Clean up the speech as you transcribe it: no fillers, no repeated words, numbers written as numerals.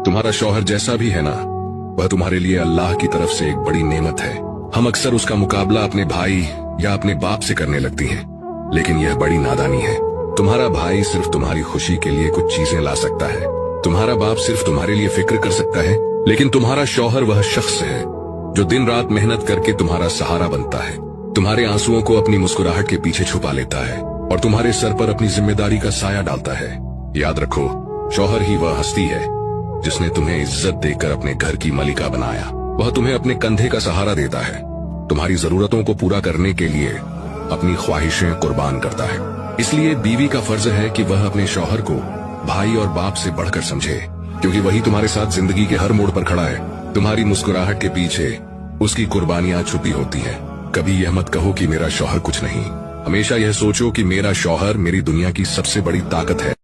तुम्हारा शौहर जैसा भी है ना, वह तुम्हारे लिए अल्लाह की तरफ से एक बड़ी नेमत है। हम अक्सर उसका मुकाबला अपने भाई या अपने बाप से करने लगती हैं, लेकिन यह बड़ी नादानी है। तुम्हारा भाई सिर्फ तुम्हारी खुशी के लिए कुछ चीजें ला सकता है, तुम्हारा बाप सिर्फ तुम्हारे लिए फिक्र कर सकता है, लेकिन तुम्हारा शौहर वह शख्स है जो दिन रात मेहनत करके तुम्हारा सहारा बनता है, तुम्हारे आंसुओं को अपनी मुस्कुराहट के पीछे छुपा लेता है और तुम्हारे सर पर अपनी जिम्मेदारी का साया डालता है। याद रखो, शौहर ही वह हस्ती है जिसने तुम्हें इज्जत देकर अपने घर की मलिका बनाया। वह तुम्हें अपने कंधे का सहारा देता है, तुम्हारी जरूरतों को पूरा करने के लिए अपनी ख्वाहिशें कुर्बान करता है। इसलिए बीवी का फर्ज है कि वह अपने शौहर को भाई और बाप से बढ़कर समझे, क्योंकि वही तुम्हारे साथ जिंदगी के हर मोड़ पर खड़ा है। तुम्हारी मुस्कुराहट के पीछे उसकी कुर्बानियां छुपी होती हैं। कभी यह मत कहो कि मेरा शौहर कुछ नहीं, हमेशा यह सोचो कि मेरा शौहर मेरी दुनिया की सबसे बड़ी ताकत है।